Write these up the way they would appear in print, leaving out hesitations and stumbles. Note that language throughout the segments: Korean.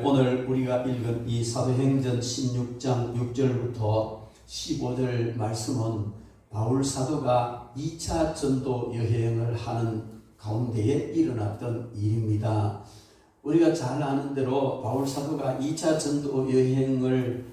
오늘 우리가 읽은 이 사도행전 16장 6절부터 15절 말씀은 바울 사도가 2차 전도 여행을 하는 가운데에 일어났던 일입니다. 우리가 잘 아는 대로 바울 사도가 2차 전도 여행을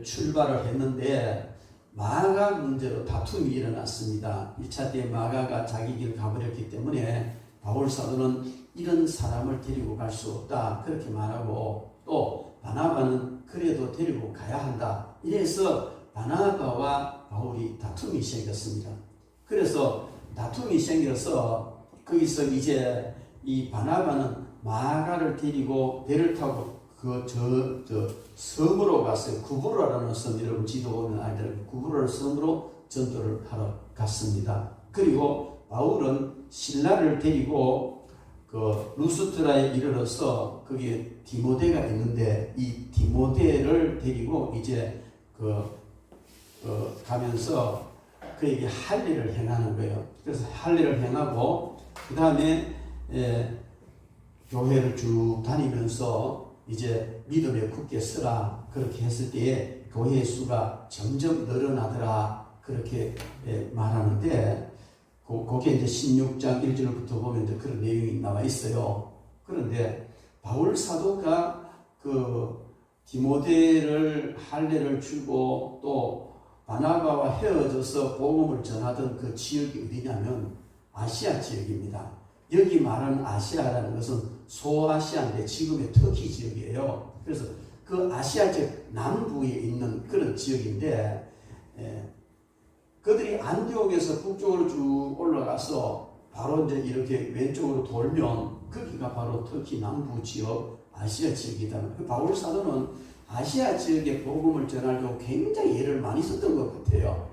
출발을 했는데 마가 문제로 다툼이 일어났습니다. 1차 때 마가가 자기 길 가버렸기 때문에 바울 사도는 이런 사람을 데리고 갈 수 없다 그렇게 말하고, 또 바나바는 그래도 데리고 가야 한다. 이래서 바나바와 바울이 다툼이 생겼습니다. 그래서 다툼이 생겨서 거기서 이제 이 바나바는 마가를 데리고 배를 타고 저 섬으로 갔어요. 구브로라는 섬, 여러분 지도 보면 알잖아요. 구브로 섬으로 전도를 하러 갔습니다. 그리고 바울은 신라를 데리고 루스트라에 이르러서 거기에 디모데가 있는데 이 디모데를 데리고 이제 가면서 그에게 할례를 행하는 거예요. 그래서 할례를 행하고 그 다음에 교회를 쭉 다니면서 이제 믿음에 굳게 서라 그렇게 했을 때에 교회의 수가 점점 늘어나더라 그렇게 말하는데, 거기에 이제 16장 1절부터 보면 이제 그런 내용이 나와 있어요. 그런데 바울 사도가 디모데를 할례를 주고 또 바나바와 헤어져서 복음을 전하던 그 지역이 어디냐면 아시아 지역입니다. 여기 말하는 아시아라는 것은 소아시아인데 지금의 터키 지역이에요. 그래서 그 아시아 지역 남부에 있는 그런 지역인데, 그들이 안디옥에서 북쪽으로 쭉 올라가서 바로 이제 이렇게 왼쪽으로 돌면 거기가 바로 터키 남부 지역 아시아 지역이다. 바울 사도는 아시아 지역의 복음을 전하려고 굉장히 애를 많이 썼던 것 같아요.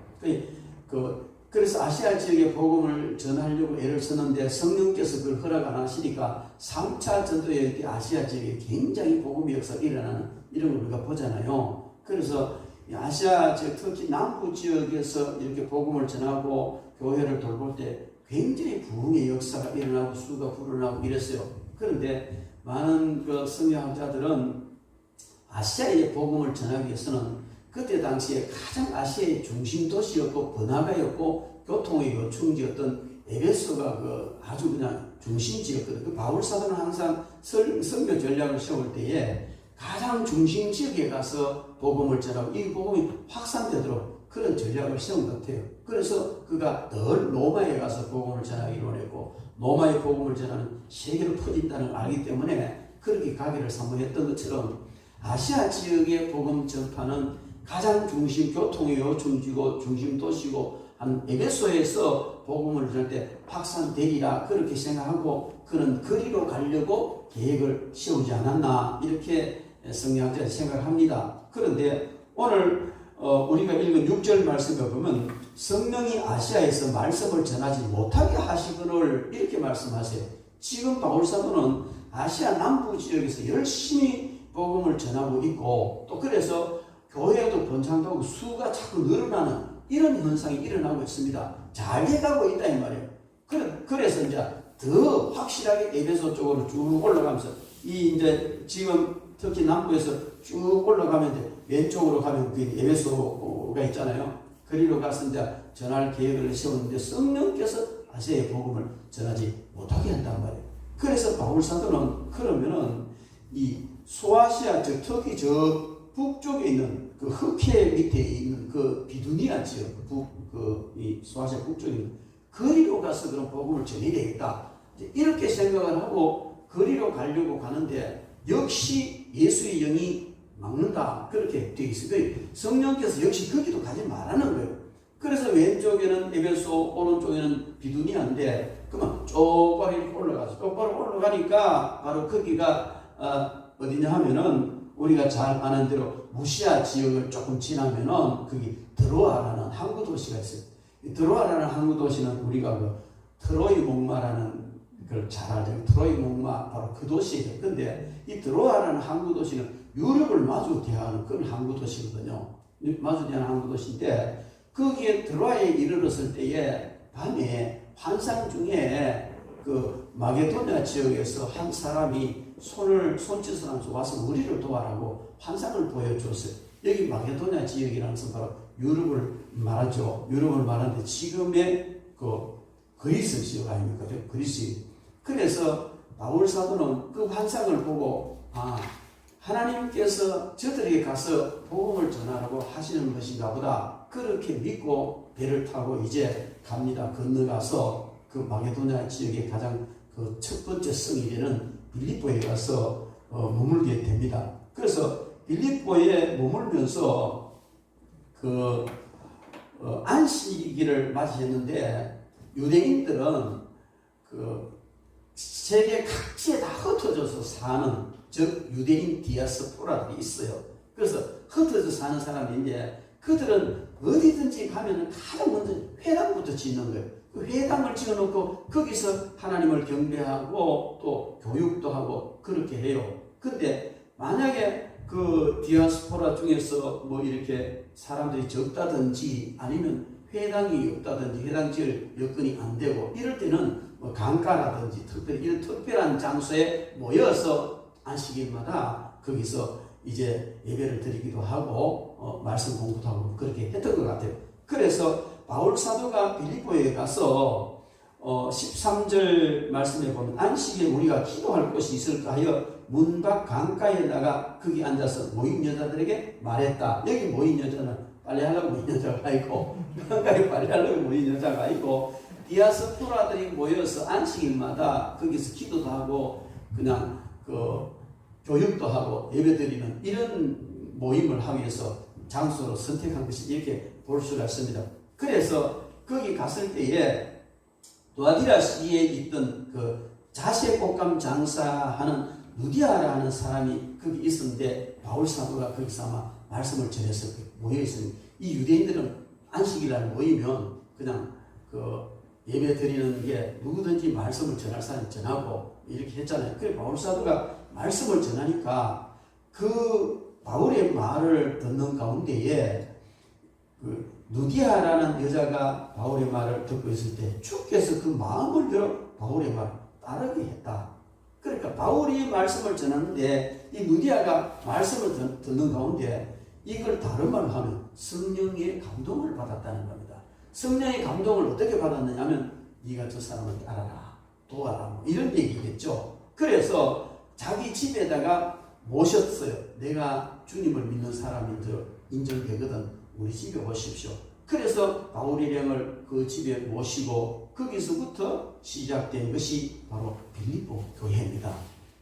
그래서 아시아 지역의 복음을 전하려고 애를 썼는데 성령께서 그걸 허락 안 하시니까 3차 전도여행 때 아시아 지역에 굉장히 복음의 역사가 일어나는 이런 걸 우리가 보잖아요. 그래서 아시아 지역, 특히 남부 지역에서 이렇게 복음을 전하고 교회를 돌볼 때 굉장히 부흥의 역사가 일어나고 수가 불어나고 이랬어요. 그런데 많은 성경학자들은 아시아의 복음을 전하기 위해서는 그때 당시에 가장 아시아의 중심 도시였고 번화가였고 교통의 요충지였던 에베소가 아주 그냥 중심지였거든요. 바울 사도는 항상 선교 전략을 세울 때에 가장 중심 지역에 가서 복음을 전하고 이 복음이 확산되도록 그런 전략을 세운 것 같아요. 그래서 그가 늘 로마에 가서 복음을 전하기로 했고, 로마의 복음을 전하는 세계로 퍼진다는 걸 알기 때문에 그렇게 가기를 사모했던 것처럼 아시아 지역의 복음 전파는 가장 중심 교통의 요충지고 중심 도시고 한 에베소에서 복음을 전할 때 확산되리라 그렇게 생각하고 그런 거리로 가려고 계획을 세우지 않았나 이렇게 성경학자들이 생각합니다. 그런데 오늘 우리가 읽은 6절 말씀에 보면 성령이 아시아에서 말씀을 전하지 못하게 하시거늘 이렇게 말씀하세요. 지금 바울 사도는 아시아 남부 지역에서 열심히 복음을 전하고 있고, 또 그래서 교회도 번창하고 수가 자꾸 늘어나는 이런 현상이 일어나고 있습니다. 잘 돼가고 있다 이 말이에요. 그래서 이제 더 확실하게 에베소 쪽으로 쭉 올라가면서 이제 지금 특히 남부에서 쭉 올라가면 이제 왼쪽으로 가면 그 에베소가 있잖아요. 거리로 가서 이제 전할 계획을 세웠는데 성령께서 아시아의 복음을 전하지 못하게 한단 말이에요. 그래서 바울 사도는 그러면은 이 소아시아 즉 특히 저 북쪽에 있는 그 흑해 밑에 있는 그 비두니아 지역 이 소아시아 북쪽에 있는 거리로 가서 그런 복음을 전해야 되겠다. 이렇게 생각을 하고 거리로 가려고 가는데 역시 예수의 영이 막는다 그렇게 되어 있어요. 성령께서 역시 거기도 가지 말라는 거예요. 그래서 왼쪽에는 에베소, 오른쪽에는 비두니아인데 그러면 똑바로 이렇게 올라가서 똑바로 올라가니까 바로 거기가 어디냐 하면은 우리가 잘 아는 대로 무시아 지역을 조금 지나면은 거기 드로아라는 항구 도시가 있어요. 드로아라는 항구 도시는 우리가 트로이 목마라는 걸 잘 알죠. 트로이 목마 바로 그 도시예요. 근데 이 드로아라는 항구 도시는 유럽을 마주 대하는 그런 항구 도시거든요. 마주 대하는 항구 도시인데 거기에 드로아에 이르렀을 때에 밤에 환상 중에 그 마게도냐 지역에서 한 사람이 손짓을 하면서 와서 우리를 도와라고 환상을 보여줬어요. 여기 마게도냐 지역이라는 것은 바로 유럽을 말하죠. 유럽을 말하는데 지금의 그리스 지역 아닙니까? 그리스. 그래서 바울 사도는 그 환상을 보고 하나님께서 저들에게 가서 복음을 전하라고 하시는 것인가 보다. 그렇게 믿고 배를 타고 이제 갑니다. 건너가서 그 마게도냐 지역의 가장 그 첫 번째 성이 되는 빌립보에 가서 머물게 됩니다. 그래서 빌립보에 머물면서 안식일을 맞이했는데 유대인들은 세계 각지에 다 흩어져서 사는 즉 유대인 디아스포라들이 있어요. 그래서 흩어져 사는 사람인데 그들은 어디든지 가면 가장 먼저 회당부터 짓는 거예요. 그 회당을 지어놓고 거기서 하나님을 경배하고 또 교육도 하고 그렇게 해요. 근데 만약에 그 디아스포라 중에서 뭐 이렇게 사람들이 적다든지 아니면 회당이 없다든지 회당 지을 여건이 안 되고 이럴 때는 뭐 강가라든지 특별히 이런 특별한 장소에 모여서 안식일마다 거기서 이제 예배를 드리기도 하고 말씀 공부도 하고 그렇게 했던 것 같아요. 그래서 바울 사도가 빌립보에 가서 13절 말씀에 보면 안식일에 우리가 기도할 곳이 있을까 하여 문 밖 강가에 나가 거기 앉아서 모인 여자들에게 말했다. 여기 모인 여자는 빨래하려고 모인 여자가 있고 강가에 빨래하려고 모인 여자가 있고 디아스포라들이 모여서 안식일마다 거기서 기도도 하고 그냥 교육도 하고 예배드리는 이런 모임을 하기 위해서 장소로 선택한 것이 이렇게 볼 수가 있습니다. 그래서 거기 갔을 때에 두아디라시에 있던 그 자색 옷감 장사하는 누디아라는 사람이 거기 있었는데 바울 사도가 거기서 아마 말씀을 전해서 모여 있습니다. 이 유대인들은 안식일날 모이면 그냥 예배 드리는 게 누구든지 말씀을 전할 사람이 전하고 이렇게 했잖아요. 그래 바울 사도가 말씀을 전하니까 그 바울의 말을 듣는 가운데에 누디아라는 여자가 바울의 말을 듣고 있을 때 주께서 그 마음을 열어 바울의 말을 따르게 했다. 그러니까 바울이 말씀을 전하는데 이 누디아가 말씀을 듣는 가운데 이걸 다른 말로 하면 성령의 감동을 받았다는 겁니다. 성령의 감동을 어떻게 받았느냐 하면 네가 저 사람을 알아라, 도와라 뭐 이런 얘기겠죠. 그래서 자기 집에다가 모셨어요. 내가 주님을 믿는 사람이 인정되거든 우리 집에 오십시오. 그래서 바울 일행을 그 집에 모시고 거기서부터 시작된 것이 바로 빌립보 교회입니다.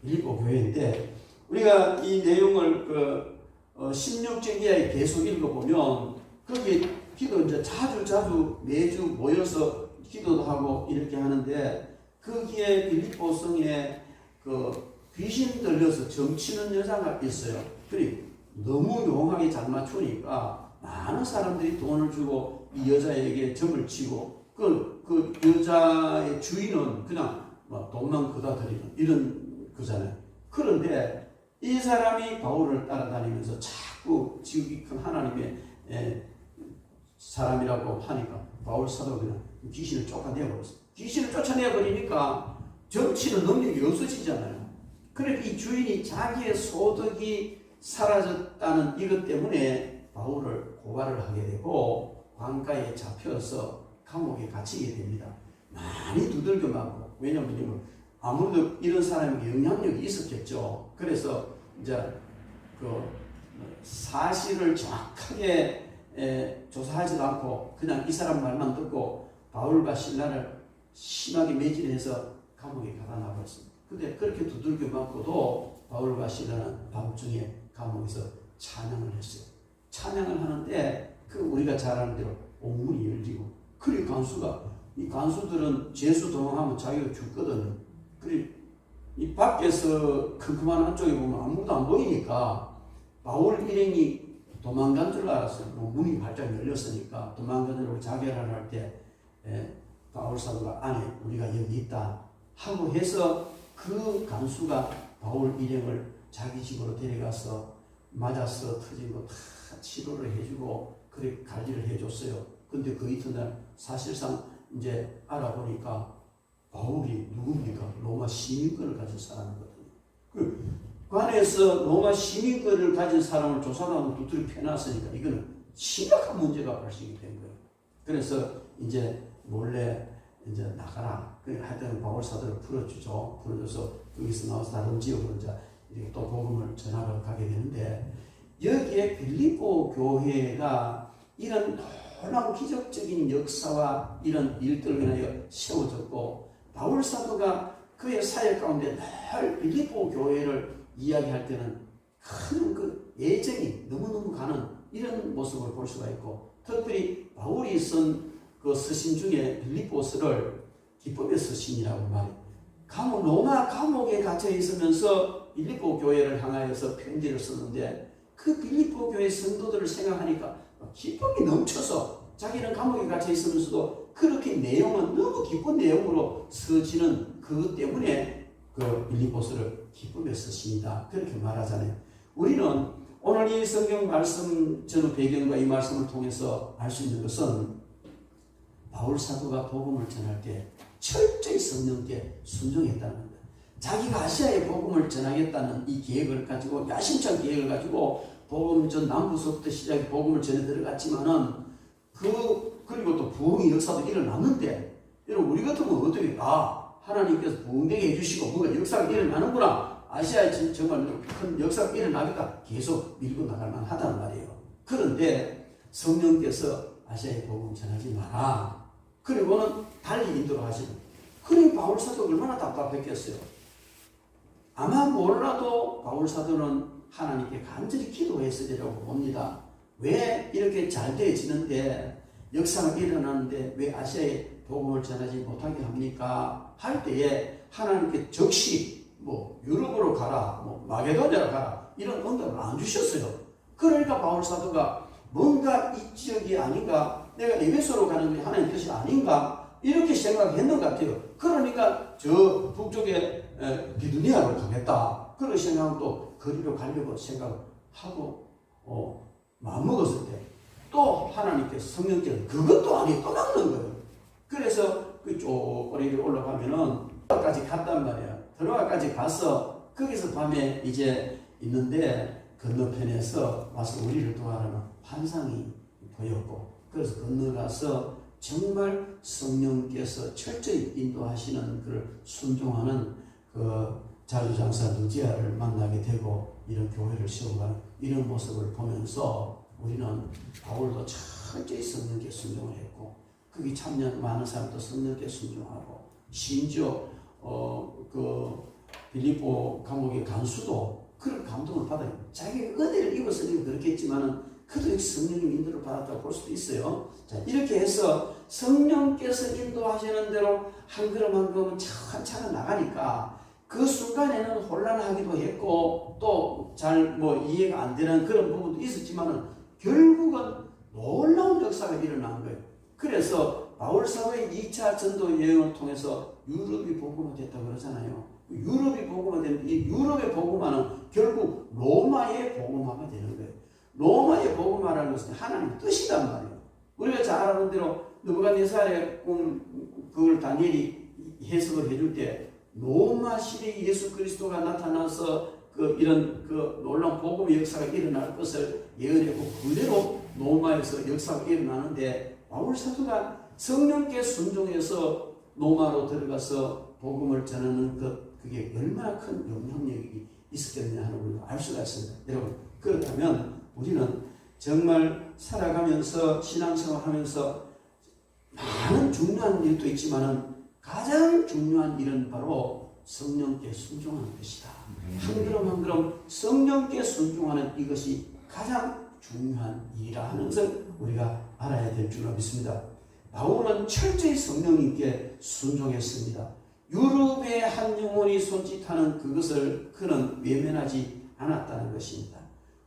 빌립보 교회인데 우리가 이 내용을 16절 이하에 계속 읽어보면 거기 기도 이제 자주 매주 모여서 기도도 하고 이렇게 하는데 거기에 빌립보 성에 귀신 들려서 점치는 여자가 있어요. 그리고 너무 용하게 잘 맞추니까 많은 사람들이 돈을 주고 이 여자에게 점을 치고 그 여자의 주인은 그냥 돈만 그다 드리는 이런 거잖아요. 그런데 이 사람이 바울을 따라다니면서 자꾸 지극히 큰 하나님의 사람이라고 하니까 바울 사도가 그냥 귀신을 쫓아내버렸어요. 귀신을 쫓아내버리니까 점치는 능력이 없어지잖아요. 그러니까 이 주인이 자기의 소득이 사라졌다는 이것 때문에 바울을 고발을 하게 되고 관가에 잡혀서 감옥에 갇히게 됩니다. 많이 두들겨 맞고 왜냐하면 아무래도 이런 사람에게 영향력이 있었겠죠. 그래서 이제 사실을 정확하게 조사하지도 않고 그냥 이 사람 말만 듣고 바울과 신라를 심하게 매질해서 감옥에 가다 놔버렸습니다. 근데 그렇게 두들겨 맞고도 바울과 신라는 밤중에 감옥에서 찬양을 했어요. 찬양을 하는데 우리가 잘 아는 대로 옥문이 열리고 그리고 이 간수들은 죄수 동항하면 자기가 죽거든요. 그리고 이 밖에서 컴컴한 한쪽에 보면 아무도 안 보이니까 바울 일행이 도망간 줄 알았어요. 문이 활짝 열렸으니까 도망간 줄 알고 자결을 할 때 바울 사도가 안에 우리가 여기 있다 하고 해서 그 간수가 바울 일행을 자기 집으로 데려가서 맞아서 터진 거 다 치료를 해주고 그렇게 관리를 해줬어요. 근데 그 이튿날 사실상 이제 알아보니까 바울이 누굽니까? 로마 시민권을 가진 사람이거든요. 관에서 로마 시민권을 가진 사람을 조사관으로 두드려 패놨으니까 이거는 심각한 문제가 발생이 된 거예요. 그래서 이제 몰래 이제 나가라. 하여튼 바울 사도를 풀어주죠. 풀어줘서 거기서 나와서 다른 지역으로 이제 또 복음을 전하러 가게 되는데, 여기에 빌립보 교회가 이런 놀라운 기적적인 역사와 이런 일들을 인하여 세워졌고, 바울 사도가 그의 사역 가운데 늘 빌립보 교회를 이야기할 때는 큰 그 애정이 너무너무 가는 이런 모습을 볼 수가 있고, 특별히 바울이 쓴 그 서신 중에 빌립보서를 기쁨의 서신이라고 말해요. 로마 감옥에 갇혀 있으면서 빌립보 교회를 향하여서 편지를 썼는데, 그 빌립보 교회 성도들을 생각하니까 기쁨이 넘쳐서 자기는 감옥에 갇혀 있으면서도 그렇게 내용은 너무 기쁜 내용으로 써지는 그것 때문에 그 빌립보서를 기쁨의 서신이다, 그렇게 말하잖아요. 우리는 오늘 이 성경 말씀 저는 배경과 이 말씀을 통해서 알 수 있는 것은, 바울 사도가 복음을 전할 때 철저히 성령께 순종했다는 겁니다. 자기가 아시아에 복음을 전하겠다는 이 계획을 가지고, 야심찬 계획을 가지고 복음 전 남부서부터 시작해 복음을 전해 들어갔지만은, 그리고 또 부흥의 역사도 일어났는데, 여러분 우리 같으면 어떻게 하나님께서 부흥되게 해주시고 뭔가 역사가 일어나는구나, 아시아에 정말 큰 역사가 일어나겠다, 계속 밀고 나갈 만하단 말이에요. 그런데 성령께서 아시아에 복음 전하지 마라, 그리고는 달리 인도를 하시는, 그러니 바울 사도가 얼마나 답답했겠어요. 아마 몰라도 바울 사도는 하나님께 간절히 기도했으리라고 봅니다. 왜 이렇게 잘 되어지는데, 역사가 일어나는데 왜 아시아에 복음을 전하지 못하게 합니까? 할 때에 하나님께 즉시 유럽으로 가라, 마게도냐로 가라, 이런 응답을 안 주셨어요. 그러니까 바울 사도가 뭔가 이 지역이 아닌가, 내가 에베소로 가는 게 하나님 뜻이 아닌가, 이렇게 생각했는 것 같아요. 그러니까 저 북쪽에 비두니아로 가겠다, 그런 생각은 또 거리로 가려고 생각하고 마음먹었을 때, 또 하나님께서 성령께서 그것도 아니고 또 막는 거예요. 그래서 그쪽 거리를 올라가면은 들어가까지 갔단 말이야. 들어가까지 가서 거기서 밤에 이제 있는데, 건너편에서 와서 우리를 도와라는 환상이 보였고, 그래서 건너가서 정말 성령께서 철저히 인도하시는 그를 순종하는 그 자주장사 누지아를 만나게 되고, 이런 교회를 세워가는 이런 모습을 보면서 우리는 바울도 철저히 성령께 순종을 했고, 거기 참여한 많은 사람도 성령께 순종하고, 심지어 그 빌립보 감옥의 간수도 그런 감동을 받아요. 자기가 은혜를 입었으니까 그렇겠지만은 그도 성령님 인도를 받았다고 볼 수도 있어요. 자, 이렇게 해서 성령께서 인도하시는 대로 한 걸음 한 걸음 차근차근 나가니까, 그 순간에는 혼란하기도 했고 또 잘 이해가 안 되는 그런 부분도 있었지만은, 결국은 놀라운 역사가 일어난 거예요. 그래서 바울 사도의 2차 전도 여행을 통해서 유럽이 복음화됐다고 그러잖아요. 유럽이 복음화되는, 이 유럽의 복음화는 결국 로마의 복음화가 되는 거예요. 로마의 복음화라는 것은 하나님의 뜻이란 말이에요. 우리가 잘 아는 대로 느부갓네살의 그걸 다니엘이 해석을 해줄 때, 로마 시대에 예수 그리스도가 나타나서 이런 놀라운 복음의 역사가 일어날 것을 예언했고, 그대로 로마에서 역사가 일어나는데, 바울 사도가 성령께 순종해서 로마로 들어가서 복음을 전하는 그게 얼마나 큰 영향력이 있었겠느냐 하는 걸 알 수가 있습니다. 여러분, 그렇다면 우리는 정말 살아가면서 신앙생활하면서 많은 중요한 일도 있지만은, 가장 중요한 일은 바로 성령께 순종하는 것이다. 한 걸음 한 걸음 성령께 순종하는 이것이 가장 중요한 일이라 하는 것을 우리가 알아야 될 줄로 믿습니다. 바울은 철저히 성령님께 순종했습니다. 유럽의 한 영혼이 손짓하는 그것을 그는 외면하지 않았다는 것입니다.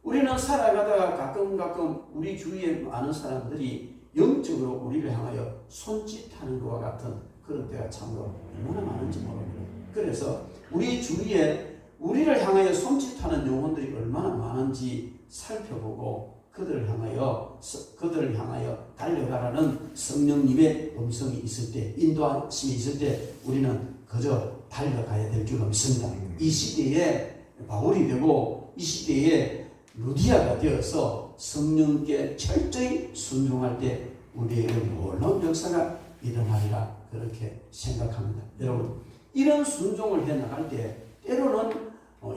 우리는 살아가다가 가끔 우리 주위에 많은 사람들이 영적으로 우리를 향하여 손짓하는 것과 같은 그런 때가 참으로 얼마나 많은지 모릅니다. 그래서 우리 주위에 우리를 향하여 손짓하는 영혼들이 얼마나 많은지 살펴보고, 그들을 향하여 달려가라는 성령님의 음성이 있을 때, 인도하심이 있을 때 우리는 그저 달려가야 될 줄로 믿습니다. 이 시대에 바울이 되고 이 시대에 루디아가 되어서 성령께 철저히 순종할 때 우리에게 놀라운 역사가 일어나리라 그렇게 생각합니다. 여러분, 이런 순종을 해 나갈 때 때로는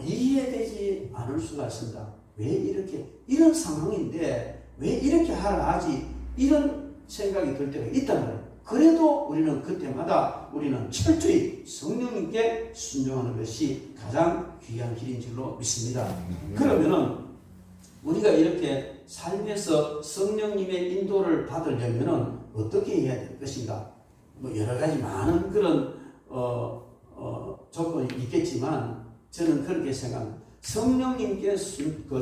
이해되지 않을 수가 있습니다. 왜 이렇게 이런 상황인데 왜 이렇게 하라 하지 이런 생각이 들 때가 있단 말이에요. 그래도 우리는 그때마다 우리는 철저히 성령님께 순종하는 것이 가장 귀한 길인 줄로 믿습니다. 그러면은 우리가 이렇게 삶에서 성령님의 인도를 받으려면은 어떻게 해야 될 것인가? 뭐 여러 가지 많은 그런 조건이 있겠지만 저는 그렇게 생각합니다. 성령님께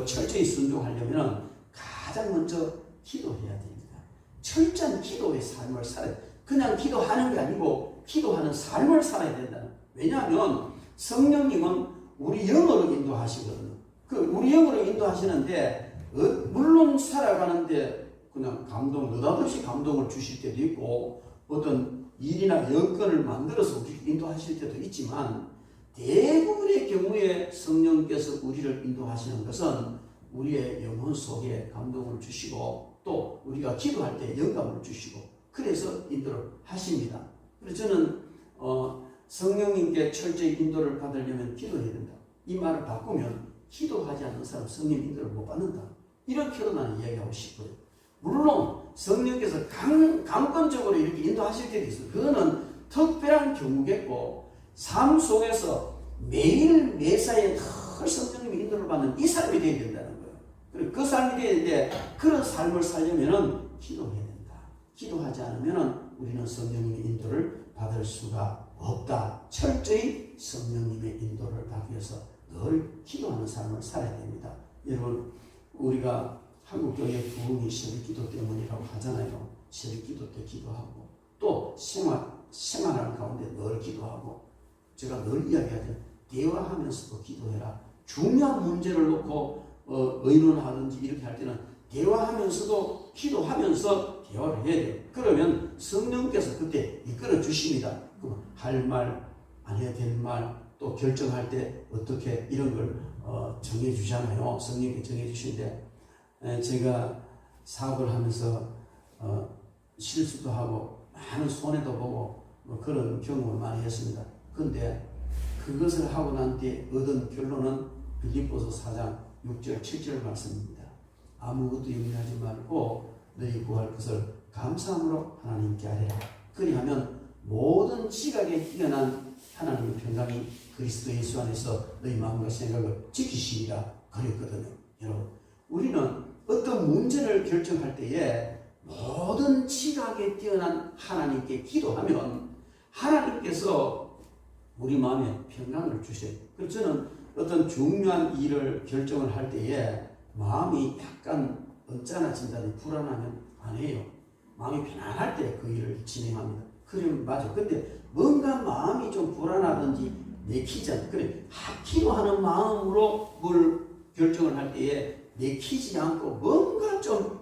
철저히 순종하려면은 가장 먼저 기도해야 됩니다. 철저한 기도의 삶을 살아야 돼요. 그냥 기도하는 게 아니고 기도하는 삶을 살아야 된다. 왜냐하면 성령님은 우리 영으로 인도하시거든요. 우리 영으로 인도하시는데 물론 살아가는데 그냥 느닷없이 감동을 주실 때도 있고 어떤 일이나 여건을 만들어서 우리 인도하실 때도 있지만 대부분의 경우에 성령께서 우리를 인도하시는 것은 우리의 영혼 속에 감동을 주시고 또 우리가 기도할 때 영감을 주시고 그래서 인도를 하십니다. 그래서 저는 성령님께 철저히 인도를 받으려면 기도해야 된다. 이 말을 바꾸면 기도하지 않는 사람 성령 인도를 못 받는다. 이렇게도 나는 이야기하고 싶어요. 물론 성령께서 강권적으로 이렇게 인도하실 때도 있어요. 그거는 특별한 경우겠고 삶 속에서 매일 매사에 늘 성령님의 인도를 받는 이 삶이 되어야 된다는 거예요. 그리고 그 삶이 되어야 되는데 그런 삶을 살려면은 기도해야 된다. 기도하지 않으면은 우리는 성령님의 인도를 받을 수가 없다. 철저히 성령님의 인도를 받기 위해서 늘 기도하는 삶을 살아야 됩니다. 여러분, 우리가 한국교회 부흥이 새벽기도 때문이라고 하잖아요. 새벽기도 때 기도하고 또 생활하는 가운데 늘 기도하고 제가 늘 이야기하죠. 대화하면서도 기도해라. 중요한 문제를 놓고 의논하든지 이렇게 할 때는 대화하면서도 기도하면서 대화를 해야 돼요. 그러면 성령께서 그때 이끌어 주십니다. 할 말, 안 해야 될 말, 또 결정할 때 어떻게 이런 걸 정해 주잖아요. 성령께 정해 주시는데 제가 사업을 하면서 실수도 하고 많은 손해도 보고 그런 경험을 많이 했습니다. 그런데 그것을 하고 난 뒤에 얻은 결론은 빌립보서 4장 6절 7절 말씀입니다. 아무것도 염려하지 말고 너희 구할 것을 감사함으로 하나님께 아뢰라. 그리하면 모든 지각에 뛰어난 하나님의 평강이 그리스도 예수 안에서 너희 마음과 생각을 지키시리라 그랬거든요. 여러분, 우리는 어떤 문제를 결정할 때에 모든 지각에 뛰어난 하나님께 기도하면 하나님께서 우리 마음에 평강을 주셔요. 그래서 저는 어떤 중요한 일을 결정을 할 때에 마음이 약간 언짢아진다든지 불안하면 안 해요. 마음이 편안할 때 그 일을 진행합니다. 그러면 맞아. 근데 뭔가 마음이 좀 불안하든지 내키잖아. 그래, 기도하는 마음으로 뭘 결정을 할 때에 내키지 않고 뭔가 좀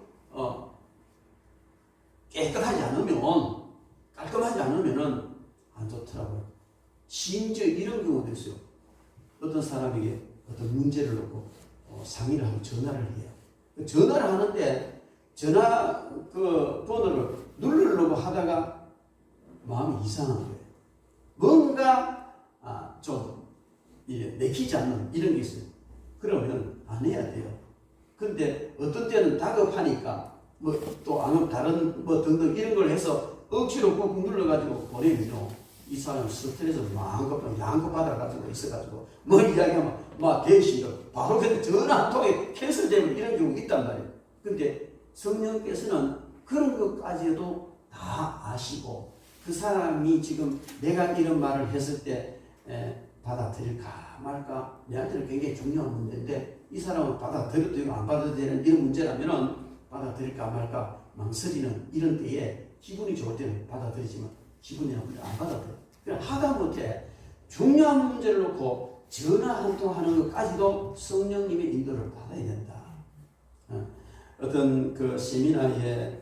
깨끗하지 않으면 깔끔하지 않으면은 안 좋더라고요. 심지어 이런 경우도 있어요. 어떤 사람에게 어떤 문제를 놓고 상의를 하고 전화를 해요. 전화를 하는데 전화 그 번호를 누르려고 하다가 마음이 이상한 거예요. 뭔가 좀 내키지 않는 이런 게 있어요. 그러면 안 해야 돼요. 근데 어떤 때는 다급하니까 또 아니면 다른 등등 이런 걸 해서 억지로 꾹꾹 눌러가지고 보내면요. 이 사람 스트레스 마음껏 양껏 받아가지고 있어가지고 이야기하면 막 대시로 바로 그때 전화 한 통에 캔슬되면 이런 경우가 있단 말이에요. 근데 성령께서는 그런 것까지도 다 아시고 그 사람이 지금 내가 이런 말을 했을 때 받아들일까 말까 내한테는 굉장히 중요한 문제인데 이 사람은 받아들여도 안 받아들이는 이런 문제라면은 받아들일까 말까 망설이는 이런 때에 기분이 좋을 때는 받아들이지만 기분이 나쁠 때 안 받아들여. 그냥 하다못해 중요한 문제를 놓고 전화 한 통 하는 것까지도 성령님의 인도를 받아야 된다. 어떤 그 세미나에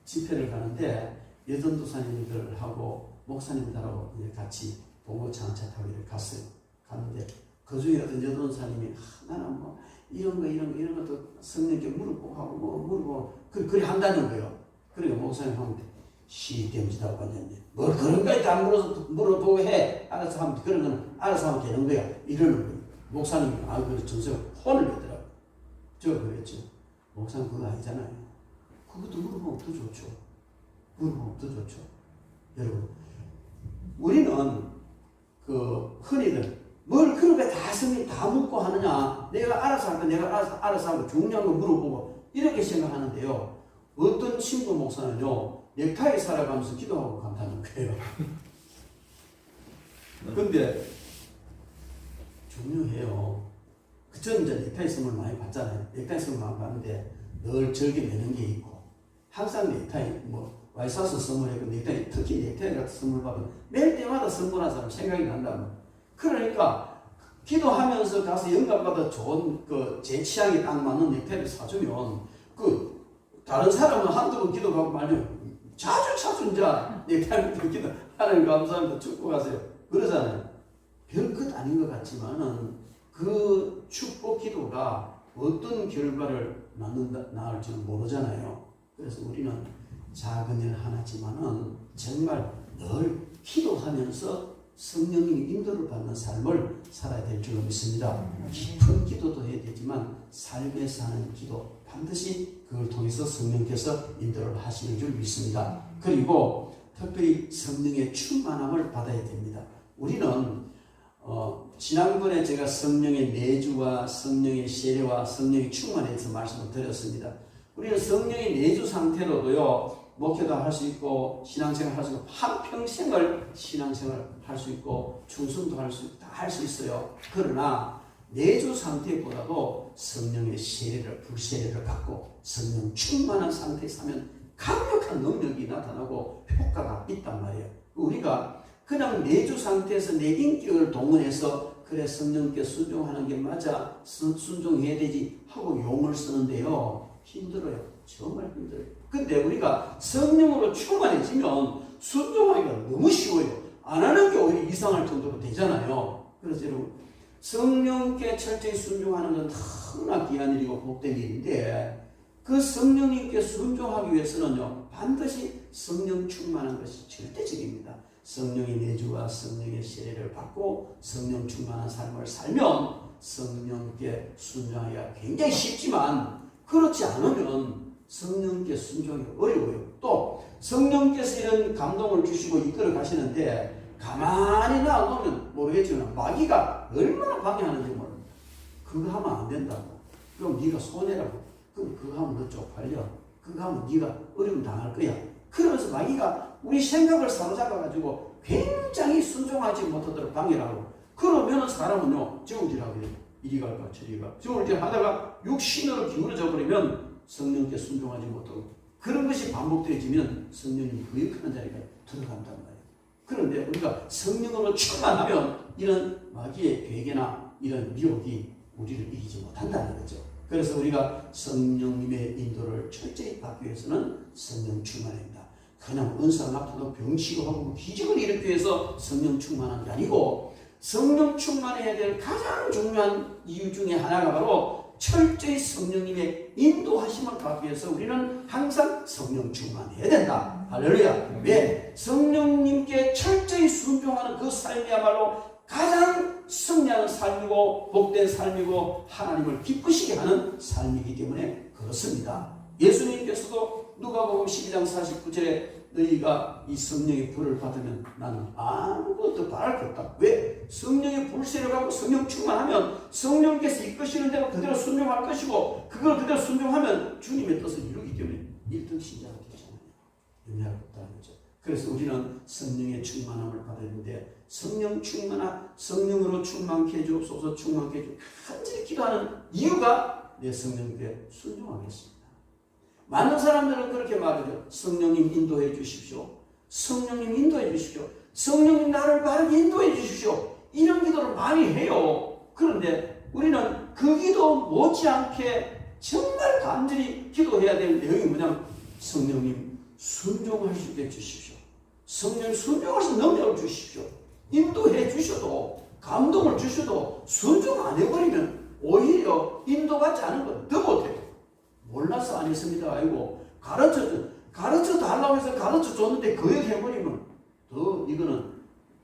집회를 가는데 여전도사님들하고 목사님들하고 같이 봉고 장차 타고 갔어요. 갔는데 그 중에 어떤 여도사님이 나는 뭐 이런 것도 성령께 물어보고 하고 물어보고 그래 한다는 거예요. 그러니까 목사님 하면 시댐지다고 하는데 뭘 그런 거에 다 물어보고 해. 알아서 하면 그런 거는 알아서 하면 되는 거야. 이러는 거예요. 목사님이 그래서 정세가 혼을 내더라고요. 제가 그랬죠. 목사님 그거 아니잖아요. 그것도 물어보면 더 좋죠. 물어보면 더 좋죠. 여러분 우리는 흔히들 뭘 그렇게 다 성령 다 묻고 하느냐. 내가 알아서 할까 내가 알아서 하고 중요한 거 물어보고 이렇게 생각하는데요. 어떤 친구 목사는요. 넥타이 살아가면서 기도하고 간다는 거예요. 근데 중요해요. 저는 이제 넥타이 선물 많이 받잖아요. 넥타이 선물 많이 받는데 늘 절개 매는 게 있고 항상 넥타이 와이사스 선물했고 넥타이 특히 넥타이 같은 선물 받으면 매일 때마다 선물한 사람 생각이 난다고. 그러니까 기도하면서 가서 영감받아 좋은 제 취향에 딱 맞는 넥타이를 사주면 다른 사람은 한두 번 기도하고 말면 자주 이제 넥타이 기도 하나님 감사합니다 축복 하세요 그러잖아요. 별것 아닌 것 같지만은 그 축복 기도가 어떤 결과를 낳을지는 모르잖아요. 그래서 우리는 작은 일 하나지만은 정말 늘 기도하면서 성령님의 인도를 받는 삶을 살아야 될 줄로 믿습니다. 깊은 기도도 해야 되지만 삶에서 하는 기도 반드시 그걸 통해서 성령께서 인도를 하시는 줄 믿습니다. 그리고 특별히 성령의 충만함을 받아야 됩니다. 우리는 지난번에 제가 성령의 내주와 성령의 세례와 성령의 충만에 대해서 말씀을 드렸습니다. 우리는 성령의 내주 상태로도요 목회도 할 수 있고 신앙생활 할 수 있고 한평생을 신앙생활 할 수 있고 충성도 할 수 다 할 수 있어요. 그러나 내주 상태보다도 성령의 세례를 불세례를 갖고 성령 충만한 상태에 사면 강력한 능력이 나타나고 효과가 있단 말이에요. 우리가 그냥 내주 상태에서 내 인격을 동원해서 그래 성령께 순종하는 게 맞아 순종해야 되지 하고 용을 쓰는데요 힘들어요. 정말 힘들어요. 근데 우리가 성령으로 충만해지면 순종하기가 너무 쉬워요. 안 하는 게 오히려 이상할 정도로 되잖아요. 그래서 여러분 성령께 철저히 순종하는 건 너무나 귀한 일이고 복된 일인데 그 성령님께 순종하기 위해서는요 반드시 성령 충만한 것이 절대적입니다. 성령의 내주와 성령의 세례를 받고 성령 충만한 삶을 살면 성령께 순종하기가 굉장히 쉽지만 그렇지 않으면 성령께 순종하기 어려워요. 또 성령께서 이런 감동을 주시고 이끌어 가시는데 가만히 놔두면 모르겠지만 마귀가 얼마나 방해하는지 모릅니다. 그거 하면 안 된다고. 그럼 네가 손해라고. 그럼 그거 하면 너 쪽팔려. 그거 하면 네가 어려움 당할 거야. 그러면서 마귀가 우리 생각을 사로잡아가지고 굉장히 순종하지 못하도록 방해를 하고 그러면 사람은요 저울질하게 돼요. 이리 갈까 저리 갈까 저울질 하다가 육신으로 기울어져 버리면 성령께 순종하지 못하고 그런 것이 반복되어지면 성령이 거역하는 자리가 들어간단 말이에요. 그런데 우리가 성령으로 충만하면 이런 마귀의 괴계나 이런 미혹이 우리를 이기지 못한다는 거죠. 그래서 우리가 성령님의 인도를 철저히 받기 위해서는 성령 충만입니다. 그냥 은사 나쁘고 병치료하고 기적을 일으키기 위해서 성령 충만한 게 아니고 성령 충만해야 될 가장 중요한 이유 중에 하나가 바로 철저히 성령님의 인도하심을 받기 위해서 우리는 항상 성령 충만해야 된다. 할렐루야. 왜? 성령님께 철저히 순종하는 그 삶이야말로 가장 승리하는 삶이고 복된 삶이고 하나님을 기쁘시게 하는 삶이기 때문에 그렇습니다. 예수님께서도 누가복음 12장 49절에 너희가 이 성령의 불을 받으면 나는 아무것도 바랄 게 없다. 왜? 성령의 불세를 갖고 성령 충만하면 성령께서 이끄시는 대로 그대로 순종할 것이고 그걸 그대로 순종하면 주님의 뜻을 이루기 때문에 1등 신자가 되잖아요. 의미가 없다는 거죠. 그래서 우리는 성령의 충만함을 받아야 되는데 성령으로 충만케 해주옵소서 충만케 해주옵소서 간절히 기도하는 이유가 내 성령께 순종하겠습니다. 많은 사람들은 그렇게 말하죠. 성령님 인도해 주십시오. 성령님 인도해 주십시오. 성령님 나를 바르게 인도해 주십시오. 이런 기도를 많이 해요. 그런데 우리는 그 기도 못지않게 정말 간절히 기도해야 될 내용이 뭐냐면 성령님 순종할 수 있게 해주십시오. 성령님 순종할 수 있는 능력을 주십시오. 인도해 주셔도 감동을 주셔도 순종 안 해버리면 오히려 인도받지 않은 건 더 못해요. 몰라서 안 했습니다. 아니고 가르쳐 달라고 해서 가르쳐 줬는데 거역해버리면 더 이거는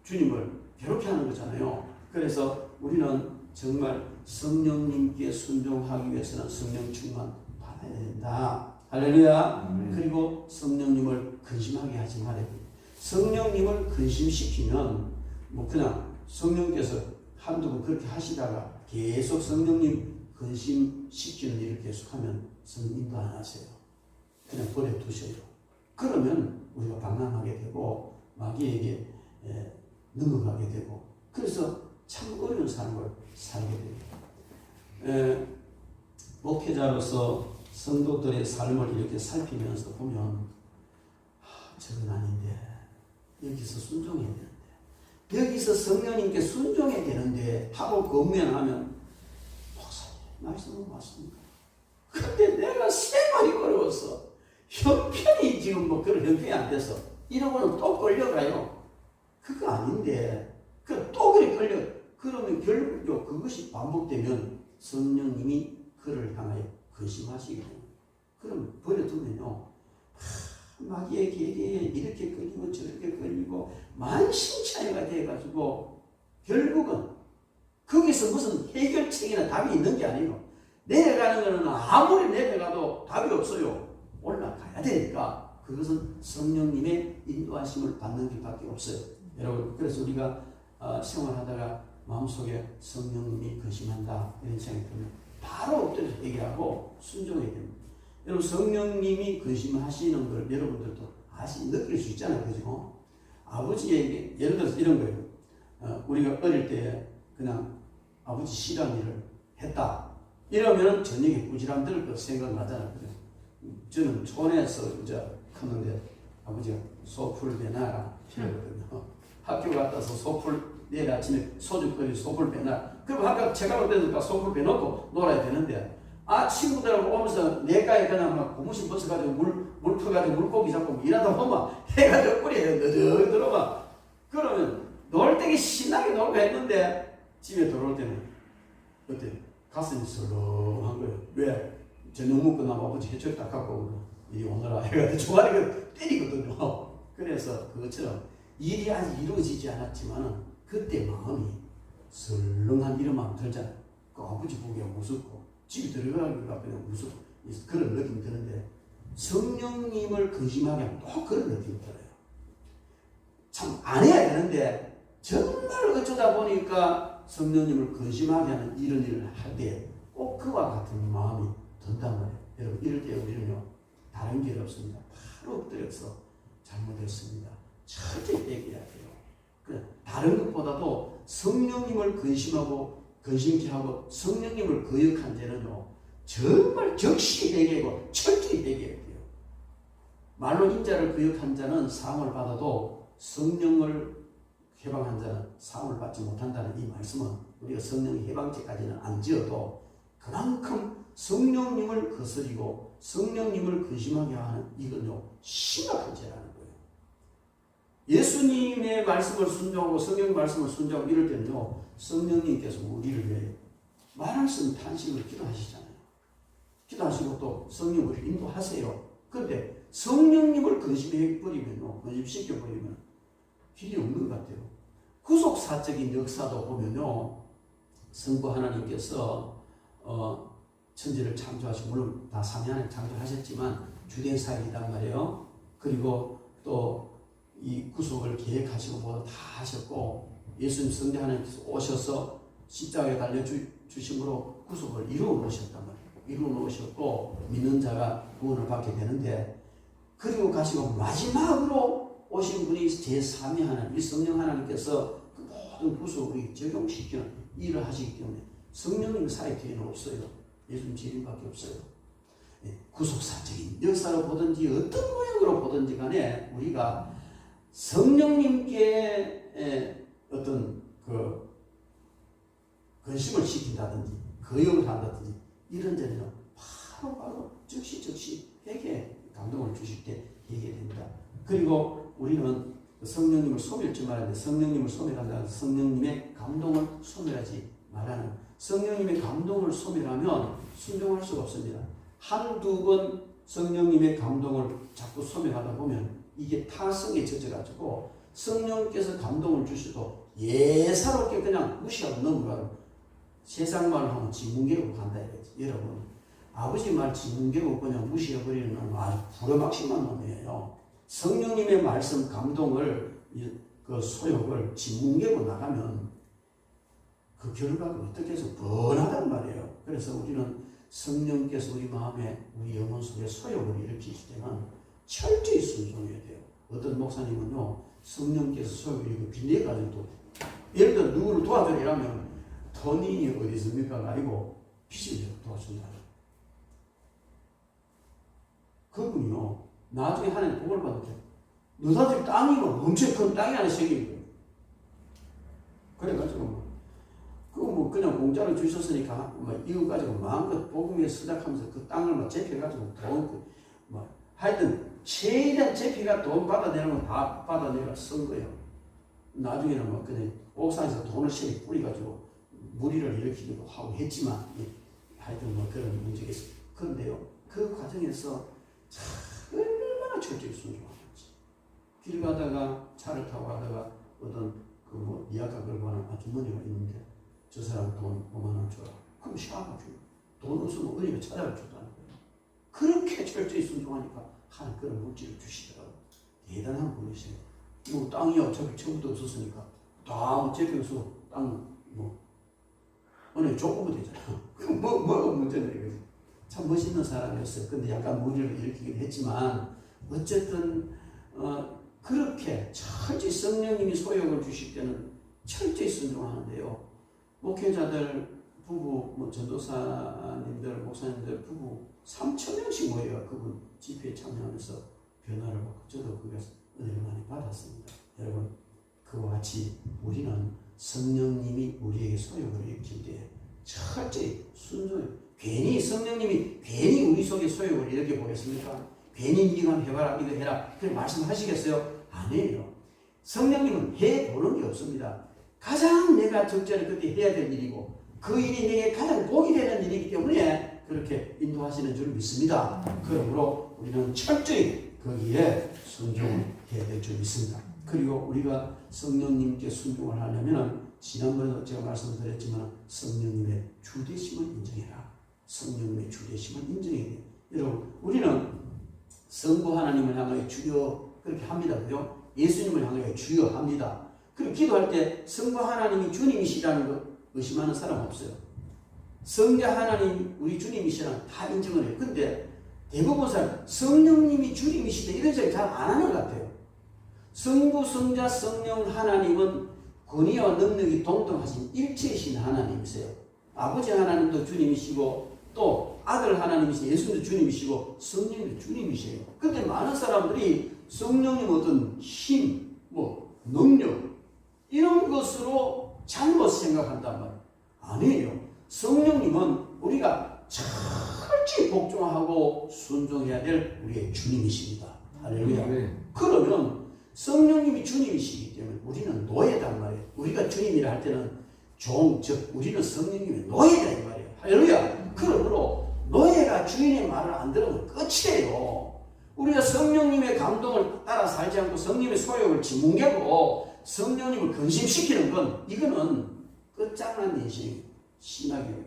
주님을 괴롭게 하는 거잖아요. 그래서 우리는 정말 성령님께 순종하기 위해서는 성령 충만 받아야 된다. 할렐루야. 그리고 성령님을 근심하게 하지 말아야 돼. 성령님을 근심시키면 뭐 그냥 성령께서 한두 번 그렇게 하시다가 계속 성령님 근심시키는 일을 계속하면 성령님도 안 하세요. 그냥 버려두셔요. 그러면 우리가 방황하게 되고 마귀에게 넘어가게 되고 그래서 참 어려운 삶을 살게 됩니다. 목회자로서 성도들의 삶을 이렇게 살피면서 보면 저건 아닌데 여기서 순종해야 되는데 여기서 성령님께 순종해야 되는데 하고 권면하면 목사님 말씀은 맞습니까? 근데 내가 생활이 어려워서 형편이 지금 뭐 그런 형편이 안 돼서 이러고는 또 끌려가요. 그거 아닌데 또 그래 끌려. 그러면 결국 그것이 반복되면 성령님이 그를 향하여 근심하시게 돼요. 그럼 버려두면요 마귀의 계계에 이렇게 끌리고 저렇게 끌리고 만신창이가 돼가지고 결국은 거기서 무슨 해결책이나 답이 있는 게 아니에요. 내려가는 거는 아무리 내려가도 답이 없어요. 올라가야 되니까 그것은 성령님의 인도하심을 받는 길밖에 없어요. 여러분 그래서 우리가 생활하다가 마음속에 성령님이 근심한다 이런 생각이 들면 바로 엎드려서 얘기하고 순종해야 됩니다. 여러분 성령님이 근심하시는 걸 여러분들도 느낄 수 있잖아요. 그죠? 아버지에게 예를 들어서 이런 거예요. 우리가 어릴 때 그냥 아버지 싫어하는 일을 했다 이러면 저녁에 꾸지람 들을 거 생각나잖아요. 저는 촌에서 이제 컸는데 아버지가 소풀 내놔라 이러거든요. 학교 갔다 와서 소풀 내일 아침에 소주 끓여 소풀 빼놔. 그럼 아까 제가 볼 때니까 소풀 빼놓고 놀아야 되는데 친구들하고 오면서 내가에 그냥 막 고무신 벗어가지고 물 퍼가지고 물고기 잡고 일하다 보면 해가 져 뿌리에 너저 들어가. 그러면 놀 때게 신나게 놀고 했는데 집에 들어올 때는 그때 가슴이 설렁한 거예요. 왜? 저녁 먹고 나면 아버지 해적 딱 갖고 이리 오너라 해가지고 종아리가 때리거든요. 그래서 그것처럼 일이 아직 이루어지지 않았지만은 그때 마음이 설렁한 이런 마음 들잖아요. 그 아버지 보기가 무섭고 집에 들어가기가 그냥 무섭고 그런 느낌이 드는데 성령님을 근심하게 하면 또 그런 느낌이 들어요. 참 안 해야 되는데 정말 어쩌다 보니까 성령님을 근심하게 하는 이런 일을 할 때 꼭 그와 같은 마음이 든단 말이에요. 여러분 이럴 때 우리는요 다른 길 없습니다. 바로 엎드려서 잘못했습니다. 절대 얘기해야 돼요. 다른 것보다도 성령님을 근심하고 근심케 하고 성령님을 거역한 죄는요 정말 적시 회개하고 철저히 회개해야 돼요. 말로 인자를 거역한 자는 사함을 받아도 성령을 해방한 자는 사함을 받지 못한다는 이 말씀은 우리가 성령의 해방죄까지는 안 지어도 그만큼 성령님을 거스리고 성령님을 근심하게 하는 이건요 심각한 죄라는 거예요. 예수님의 말씀을 순종하고 성령 말씀을 순종하고 이럴 때는요 성령님께서 우리를 위해 말할 수 없는 탄식을 기도하시잖아요. 기도하시고 또 성령 우리를 인도하세요. 그런데 성령님을 근심해버리면요 근심시켜버리면 길이 없는 것 같아요. 구속사적인 역사도 보면요 성부 하나님께서 천지를 창조하시고 물론 다 삼위 안에 창조하셨지만 주된 사역이란 말이에요. 그리고 또 이 구속을 계획하시고 뭐 다 하셨고 예수님 성자 하나님께서 오셔서 십자가에 달려주심으로 구속을 이루어 놓으셨단 말이에요. 이루어 놓으셨고 믿는 자가 구원을 받게 되는데 그리고 가시고 마지막으로 오신 분이 제3위 하나님 이 성령 하나님께서 그 모든 구속을 적용시키는 일을 하시기 때문에 성령님 사이 뒤에는 없어요. 예수님 재림밖에 없어요. 구속사적인 역사로 보든지 어떤 모양으로 보든지 간에 우리가 성령님께 어떤 근심을 시킨다든지 거역을 한다든지 이런 데는 바로 즉시 회개 감동을 주실 때 회개됩니다. 그리고 우리는 성령님을 소멸치 말하는데 성령님을 소멸한다. 성령님의 감동을 소멸하지 말라는. 성령님의 감동을 소멸하면 순종할 수가 없습니다. 한두 번 성령님의 감동을 자꾸 소멸하다 보면 이게 타성에 젖어가지고 성령께서 감동을 주셔도 예사롭게 그냥 무시하고 넘어가고 세상 말을 하면 지문계고 간다 이거지. 여러분 아버지 말 지문계고 그냥 무시해버리는 놈은 아주 부려막심한 놈이에요. 성령님의 말씀 감동을 그 소욕을 지문계고 나가면 그 결과가 어떻게 해서 뻔하단 말이에요. 그래서 우리는 성령께서 우리 마음에 우리 영혼 속에 소욕을 일으키실 때는 철저히 순종해야 돼요. 어떤 목사님은요 성령께서 소욕을 일으키고 빚내가지고 예를 들어 누구를 도와주려 이러면 돈이 어디 있습니까? 아니고 빚을 도와준다. 그분이요 나중에 하나님 복을 받을게요. 너희들 땅이고 엄청 큰 땅이 하나 생긴 거예요. 그래가지고 뭐 그냥 공짜로 주셨으니까 뭐 이거 가지고 마음껏 복음에 서작하면서 그 땅을 막 재펴가지고 돈 뭐 하여튼 최대한 재피가 돈 받아내는 건 다 받아내라 쓴 거예요. 나중에는 뭐 그냥 옥상에서 돈을 실이 뿌리가지고 무리를 일으키기도 하고 했지만 하여튼 뭐 그런 문제가 있어요. 그런데요 그 과정에서 참 얼마나 철저히 순종하는지. 길 가다가 차를 타고 가다가 어떤 그 뭐 이야가 걸고 하는 아주머니가 있는데 저 사람 돈 5만 원 줘라. 그럼 샤가 줘요. 돈 없으면 어디에 찾아가 준다는 거예요. 그렇게 철저히 순종하니까 하나님 그런 물질을 주시더라고요. 대단한 분이세요. 뭐 땅이 어차피 처음부터 없었으니까 다 재평수 땅 뭐 어느 조금은 되잖아요. 뭐가 문제냐 이거지. 참 멋있는 사람이었어요. 근데 약간 무리를 일으키긴 했지만 어쨌든 그렇게 철저히 성령님이 소욕을 주실 때는 철저히 순종하는데요. 목회자들 부부 뭐 전도사님들 목사님들 부부 3,000명씩 모여요. 그분 집회에 참여하면서 변화를 받고 저도 거기서 은혜를 많이 받았습니다. 여러분 그와 같이 우리는 성령님이 우리에게 소욕을 일으킬 때 철저히 순종해요. 괜히 성령님이 괜히 우리 속에 소욕을 일으켜 보겠습니까? 괜히 이거 해봐라 이거 해라 그렇게 말씀하시겠어요? 아니에요. 성령님은 해보는 게 없습니다. 가장 내가 적절히 그때 해야 될 일이고 그 일이 내게 가장 복이 되는 일이기 때문에 그렇게 인도하시는 줄 믿습니다. 그러므로 우리는 철저히 거기에 순종해야 될 줄 믿습니다. 그리고 우리가 성령님께 순종을 하려면 지난번에도 제가 말씀드렸지만 성령님의 주되심을 인정해라. 성령님의 주되심을 인정해야 돼요. 여러분 우리는 성부 하나님을 향하여 주여 그렇게 합니다. 그죠? 예수님을 향하여 주여 합니다. 그리고 기도할 때 성부 하나님이 주님이시라는 것 의심하는 사람 없어요. 성자 하나님 우리 주님이시라는 다 인정을 해요. 근데 대부분 사람 성령님이 주님이시다 이런 생각 잘 안 하는 것 같아요. 성부 성자 성령 하나님은 권위와 능력이 동등하신 일체이신 하나님이세요. 아버지 하나님도 주님이시고 또 아들 하나님이신 예수님도 주님이시고 성령님도 주님이세요. 근데 많은 사람들이 성령님 어떤 힘, 뭐 능력 이런 것으로 잘못 생각한단 말이에요. 아니에요. 성령님은 우리가 철저히 복종하고 순종해야 될 우리의 주님이십니다. 할렐루야. 그러면 성령님이 주님이시기 때문에 우리는 노예단 말이에요. 우리가 주님이라 할 때는 종, 즉 우리는 성령님의 노예다 이 말이에요. 할렐루야. 그러므로 노예가 주인의 말을 안 들으면 끝이에요. 우리가 성령님의 감동을 따라 살지 않고 성령님의 소욕을 짓뭉개고 성령님을 근심시키는 건 이거는 끝장난 인생 신학이에요.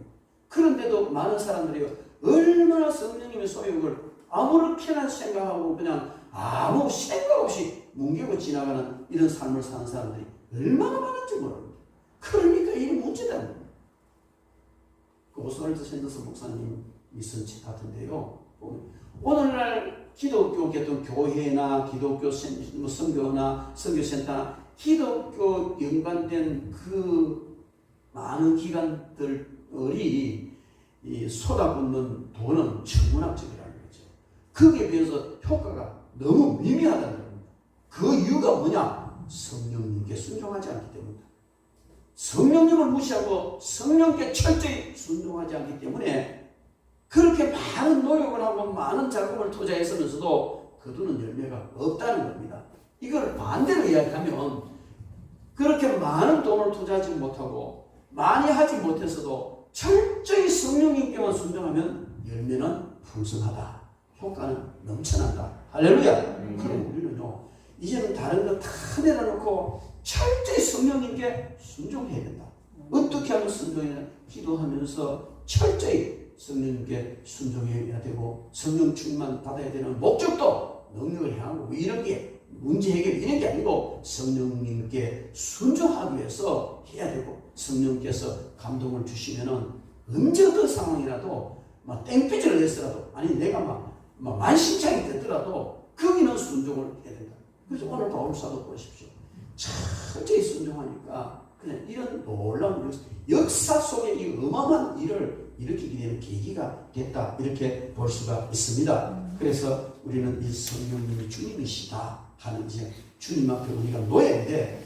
그런데도 많은 사람들이 얼마나 성령님의 소욕을 아무렇게나 생각하고 그냥 아무 생각 없이 뭉개고 지나가는 이런 삶을 사는 사람들이 얼마나 많은지 모릅니다. 그러니까 이게 문제다. 그 오스왈드 샌더슨 목사님이 쓴 책 같은데요. 오늘날 기독교 어떤 교회나 기독교 선교나 선교센터나 기독교 연관된 그 많은 기관들이 쏟아붓는 돈은 천문학적이라는 거죠. 거기에 비해서 효과가 너무 미미하다는 겁니다. 그 이유가 뭐냐? 성령님께 순종하지 않기 때문이다. 성령님을 무시하고 성령께 철저히 순종하지 않기 때문에 그렇게 많은 노력을 하고 많은 자금을 투자했으면서도 거두는 열매가 없다는 겁니다. 이걸 반대로 이야기하면 그렇게 많은 돈을 투자하지 못하고 많이 하지 못했어도 철저히 성령님께만 순종하면 열매는 풍성하다. 효과는 넘쳐난다. 할렐루야. 그럼 우리는요 이제는 다른 거 다 내려놓고 철저히 성령님께 순종해야 된다. 어떻게 하면 순종해야 기도하면서 철저히 성령님께 순종해야 되고 성령 충만 받아야 되는 목적도 능력을 향하고 이런 게 문제 해결 이런 게 아니고 성령님께 순종하기 위해서 해야 되고 성령께서 감동을 주시면은 언제 어떤 상황이라도 막 땡볕을 냈더라도 아니 내가 막 만신창이 됐더라도 거기는 순종을 해야 된다. 그래서 오늘 바울 사도 보십시오. 철저히 순종하니까 그냥 이런 놀라운 역사 속에 이 어마어마한 일을 일으키게 되는 계기가 됐다. 이렇게 볼 수가 있습니다. 그래서 우리는 이 성령님이 주님이시다 하는 이제 주님 앞에 우리가 놓였는데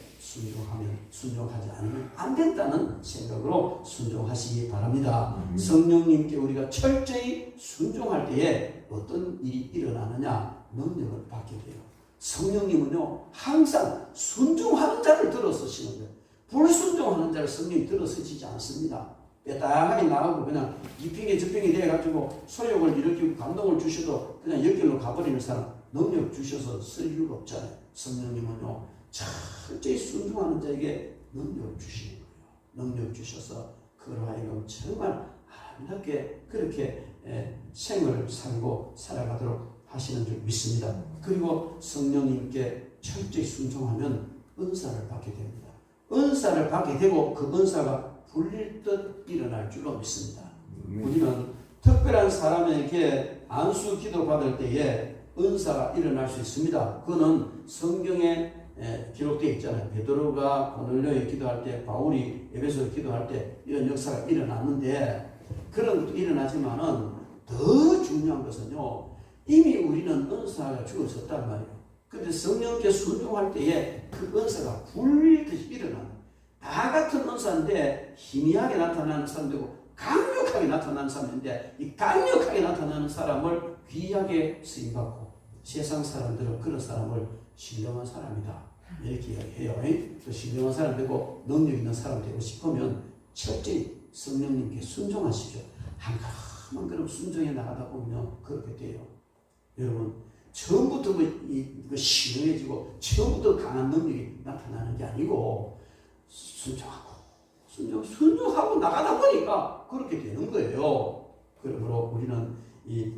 순종하지 않으면 안 된다는 생각으로 순종하시기 바랍니다. 성령님께 우리가 철저히 순종할 때에 어떤 일이 일어나느냐 능력을 받게 돼요. 성령님은요 항상 순종하는 자를 들어 쓰시는 거예요. 불순종하는 자를 성령이 들어 쓰시지 않습니다. 빼딱하게 나가고 그냥 이핑에 저핑이 돼가지고 소욕을 일으키고 감동을 주셔도 그냥 옆길로 가버리는 사람 능력 주셔서 쓸 이유가 없잖아요. 성령님은요 철저히 순종하는 자에게 능력을 주시는 거예요. 능력 주셔서 그로 하여금 정말 아름답게 그렇게 생을 살고 살아가도록 하시는 줄 믿습니다. 그리고 성령님께 철저히 순종하면 은사를 받게 됩니다. 은사를 받게 되고 그 은사가 불릴 듯 일어날 줄로 믿습니다. 우리는 특별한 사람에게 안수 기도 받을 때에 은사가 일어날 수 있습니다. 그거는 성경에 기록되어 있잖아요. 베드로가 고넬료에 기도할 때, 바울이 에베소에 기도할 때 이런 역사가 일어났는데 그런 것도 일어나지만은 더 중요한 것은요. 이미 우리는 은사가 주어졌단 말이에요. 그런데 성령께 순종할 때에 그 은사가 불듯이 일어나는 다 같은 은사인데 희미하게 나타나는 사람이고 강력하게 나타나는 사람인데 이 강력하게 나타나는 사람을 귀하게 쓰임받고 세상 사람들은 그런 사람을 신령한 사람이다 이렇게 이야기해요. 또 신령한 사람 되고 능력 있는 사람 되고 싶으면 철저히 성령님께 순종하십시오. 한 걸음 순종해 나가다 보면 그렇게 돼요. 여러분 처음부터 신령해지고 처음부터 강한 능력이 나타나는 게 아니고 순종하고 나가다 보니까 그렇게 되는 거예요. 그러므로 우리는 이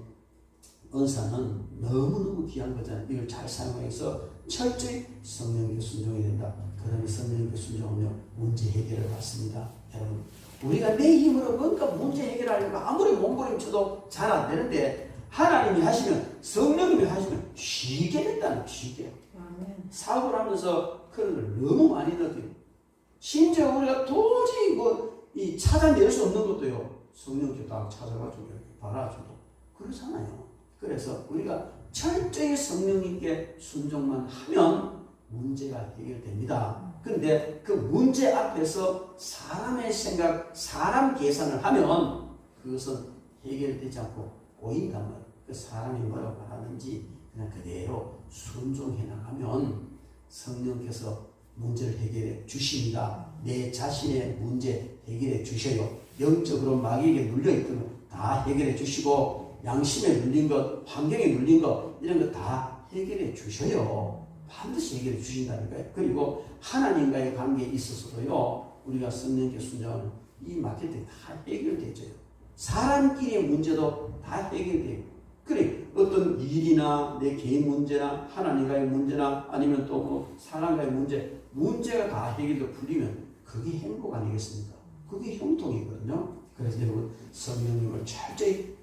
은사는 너무너무 귀한 거잖아요. 이걸 잘 사용해서 철저히 성령님께 순종해야 된다. 그 다음에 성령님께 순종하면 문제 해결을 받습니다. 여러분 우리가 내 힘으로 뭔가 문제 해결하려고 아무리 몸부림쳐도 잘 안 되는데 하나님이 하시면 성령님이 하시면 쉽게 된다는 쉽게. 사업을 하면서 그런 걸 너무 많이 느껴요. 심지어 우리가 도저히 이 찾아낼 수 없는 것도요. 성령께 딱 찾아가지고 이렇게 받아주고 그러잖아요. 그래서 우리가 철저히 성령님께 순종만 하면 문제가 해결됩니다. 그런데 그 문제 앞에서 사람의 생각, 사람 계산을 하면 그것은 해결되지 않고 고인단 말이에요. 그 사람이 뭐라고 하는지 그냥 그대로 순종해 나가면 성령께서 문제를 해결해 주십니다. 내 자신의 문제 해결해 주셔요. 영적으로 마귀에게 눌려있던 거 다 해결해 주시고 양심에 눌린 것, 환경에 눌린 것 이런 거 다 해결해 주셔요. 반드시 해결해 주신다니까요. 그리고 하나님과의 관계에 있어서도요. 우리가 성령께 순종하는 이 막힐 때 다 해결되죠. 사람끼리의 문제도 다 해결돼요. 그래 어떤 일이나 내 개인 문제나 하나님과의 문제나 아니면 또 뭐 사람과의 문제가 다 해결되고 풀리면 그게 행복 아니겠습니까? 그게 형통이거든요. 그래서 여러분 성령님을 철저히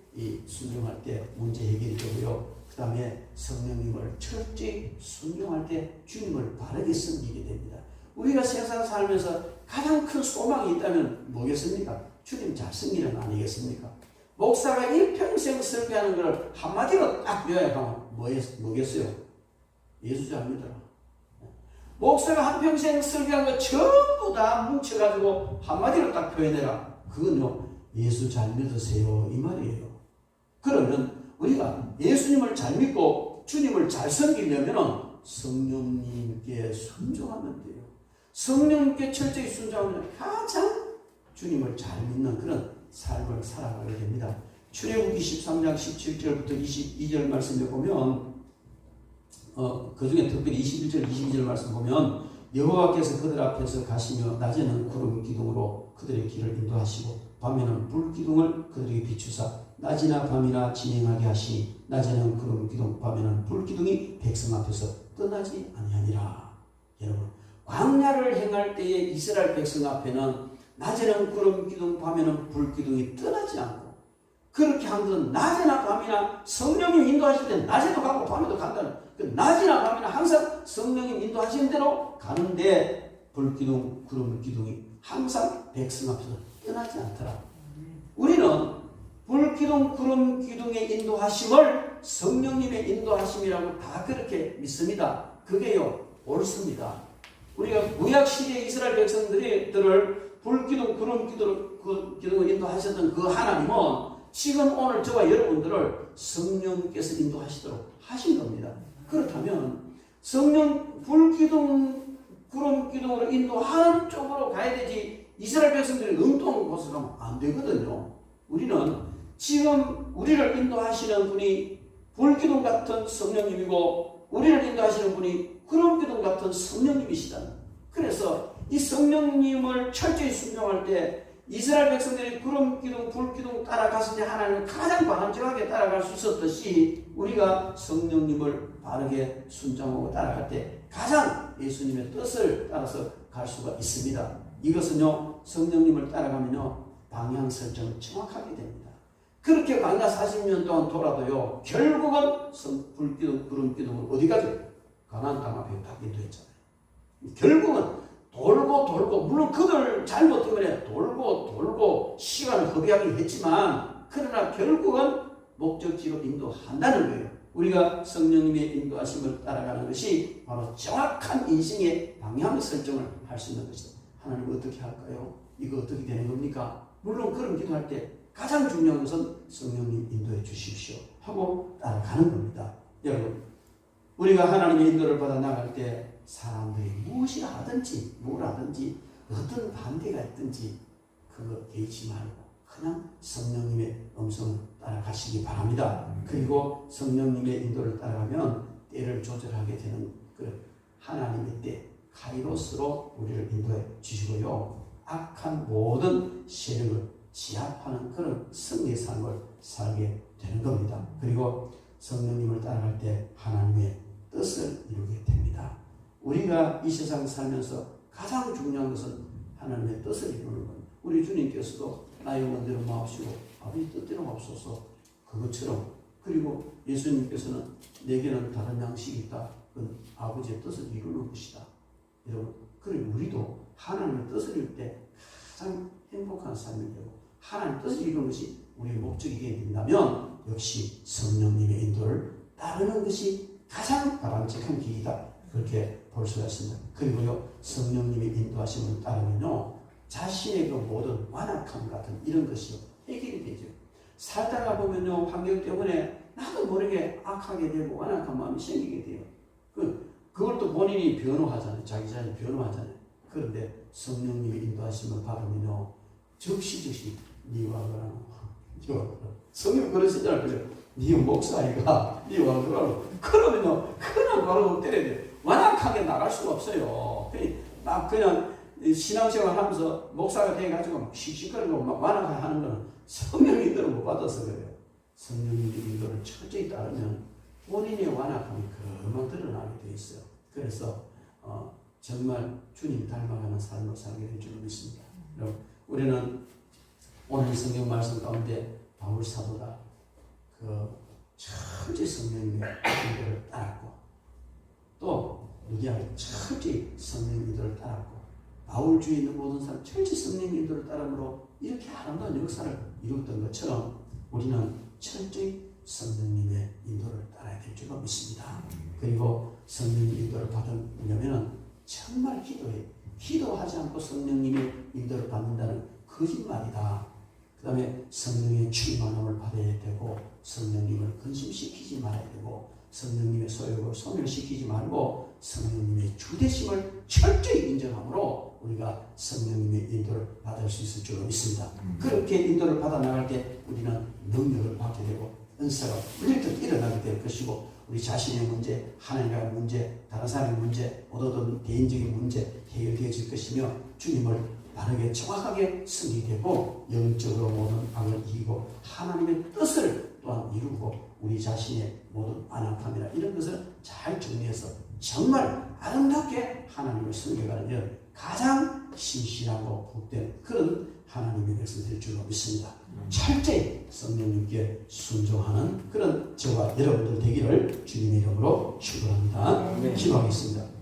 순종할 때 문제 해결이 되고요. 그 다음에 성령님을 철저히 순종할 때 주님을 바르게 섬기게 됩니다. 우리가 세상 살면서 가장 큰 소망이 있다면 뭐겠습니까? 주님 잘 섬기는 거 아니겠습니까? 목사가 일평생 설교하는 걸 한마디로 딱 요약하면 뭐겠어요? 예수 잘 믿어라. 목사가 한평생 설교한 거 전부 다 뭉쳐가지고 한마디로 딱 표현해라. 그건요, 예수 잘 믿으세요. 이 말이에요. 그러면 우리가 예수님을 잘 믿고 주님을 잘 섬기려면 성령님께 순종하면 돼요. 성령님께 철저히 순종하면 가장 주님을 잘 믿는 그런 삶을 살아가게 됩니다. 출애굽기 13장 17절부터 22절 말씀에 보면 그 중에 특별히 21절 22절 말씀 보면 여호와께서 그들 앞에서 가시며 낮에는 구름 기둥으로 그들의 길을 인도하시고 밤에는 불 기둥을 그들에게 비추사 낮이나 밤이나 진행하게 하시니 낮에는 구름 기둥 밤에는 불 기둥이 백성 앞에서 떠나지 아니하니라. 여러분, 광야를 행할 때에 이스라엘 백성 앞에는 낮에는 구름 기둥 밤에는 불 기둥이 떠나지 않고, 그렇게 한 것은 낮이나 밤이나 성령님 인도하실 때 낮에도 가고 밤에도 간다는, 그 낮이나 밤이나 항상 성령님 인도하시는 대로 가는데 불기둥 구름 기둥이 항상 백성 앞에서 떠나지 않더라. 우리는 불기둥 구름 기둥의 인도하심을 성령님의 인도하심이라고 다 그렇게 믿습니다. 그게요 옳습니다. 우리가 구약시대 이스라엘 백성들을 불기둥 구름 기둥을 인도하셨던 그 하나님은 지금 오늘 저와 여러분들을 성령께서 인도하시도록 하신 겁니다. 그렇다면 성령 불기둥 구름 기둥으로 인도하는 쪽으로 가야 되지, 이스라엘 백성들이 엉뚱한 곳으로 가면 안 되거든요. 우리는 지금 우리를 인도하시는 분이 불기둥 같은 성령님이고 우리를 인도하시는 분이 구름 기둥 같은 성령님이시다. 그래서 이 성령님을 철저히 순종할 때 이스라엘 백성들이 구름 기둥, 불 기둥 따라갔을 때 하나님을 가장 바람직하게 따라갈 수 있었듯이 우리가 성령님을 바르게 순종하고 따라갈 때 가장 예수님의 뜻을 따라서 갈 수가 있습니다. 이것은요, 성령님을 따라가면요, 방향 설정을 정확하게 됩니다. 그렇게 광야 40년 동안 돌아도요, 결국은 불 기둥, 구름 기둥으로 어디까지? 가나안 땅 앞에 딱 인도했잖아요. 결국은 돌고 물론 그들 잘못 때문에 돌고 시간을 허비하긴 했지만 그러나 결국은 목적지로 인도한다는 거예요. 우리가 성령님의 인도하심을 따라가는 것이 바로 정확한 인생의 방향 설정을 할 수 있는 것이다. 하나님 어떻게 할까요? 이거 어떻게 되는 겁니까? 물론 그런 기도할 때 가장 중요한 것은 성령님 인도해 주십시오 하고 따라가는 겁니다. 여러분, 우리가 하나님의 인도를 받아 나갈 때 사람들이 무엇이라 하든지 뭘 하든지 어떤 반대가 있든지 그거 개의치 말고 그냥 성령님의 음성을 따라가시기 바랍니다. 그리고 성령님의 인도를 따라가면 때를 조절하게 되는 그 하나님의 때 카이로스로 우리를 인도해 주시고요, 악한 모든 세력을 지압하는 그런 승리의 삶을 살게 되는 겁니다. 그리고 성령님을 따라갈 때 하나님의 뜻을 이루게 됩니다. 우리가 이 세상 살면서 가장 중요한 것은 하나님의 뜻을 이루는 겁니다. 우리 주님께서도 나의 원대로 마옵시고 아버지 뜻대로 마옵소서 그것처럼, 그리고 예수님께서는 내게는 다른 양식이 있다. 그건 아버지의 뜻을 이루는 것이다. 여러분, 그리고 우리도 하나님의 뜻을 이룰 때 가장 행복한 삶이 되고 하나님의 뜻을 이루는 것이 우리의 목적이게 된다면 역시 성령님의 인도를 따르는 것이 가장 바람직한 길이다. 그렇게 볼 수가 있습니다. 그리고요, 성령님의 인도하심을 따르면요, 자신의 그 모든 완악함 같은 이런 것이 해결이 되죠. 살다가 보면요, 환경 때문에 나도 모르게 악하게 되고 완악한 마음이 생기게 돼요. 그걸 또 본인이 변호하잖아요. 자기 자신이 변호하잖아요. 그런데 성령님의 인도하심을 받으면요, 즉시 니와 그러노. 성령 그러시잖아요. 그죠? 니 목사이가 니와 그러노. 그러면요, 그냥 바로 때려야 돼요. 완악하게 나갈 수가 없어요. 막 그냥 신앙생활 하면서 목사가 돼가지고 막 씩씩거리고 막 완악하게 하는 거는 성령의 인도를 못 받아서 그래요. 성령의 인도를 철저히 따르면 본인의 완악함이 금방 드러나게 돼 있어요. 그래서 정말 주님 닮아가는 삶을 살게 될 줄 믿습니다. 여러분, 우리는 오늘 성경 말씀 가운데 바울 사도가 그 철저히 성령의 인도를 따랐고, 또 누구야 철저히 성령 인도를 따랐고, 바울 주위에 있는 모든 사람 철저히 성령 인도를 따름으로 이렇게 아름다운 역사를 이루었던 것처럼 우리는 철저히 성령님의 인도를 따라야 될 줄 믿습니다. 그리고 성령의 인도를 받으려면 정말 기도해. 기도하지 않고 성령님의 인도를 받는다는 거짓말이다. 그 다음에 성령의 충만함을 받아야 되고 성령님을 근심시키지 말아야 되고 성령님의 소욕을 소멸시키지 말고 성령님의 주대심을 철저히 인정함으로 우리가 성령님의 인도를 받을 수 있을 줄 믿습니다. 그렇게 인도를 받아 나갈 때 우리는 능력을 받게 되고 은사가 물리적 일어나게 될 것이고 우리 자신의 문제, 하나님과의 문제, 다른 사람의 문제, 어떤 개인적인 문제 해결되어질 것이며 주님을 바르게 정확하게 승리되고 영적으로 모든 악을 이기고 하나님의 뜻을 또한 이루고 우리 자신의 모든 안악함이나 이런 것을 잘 정리해서 정말 아름답게 하나님을 섬겨가는 가장 신실하고 복된 그런 하나님의 백성 될 줄로 믿습니다. 철저히 성령님께 순종하는 그런 저와 여러분들 되기를 주님의 이름으로 축원합니다. 기도하겠습니다.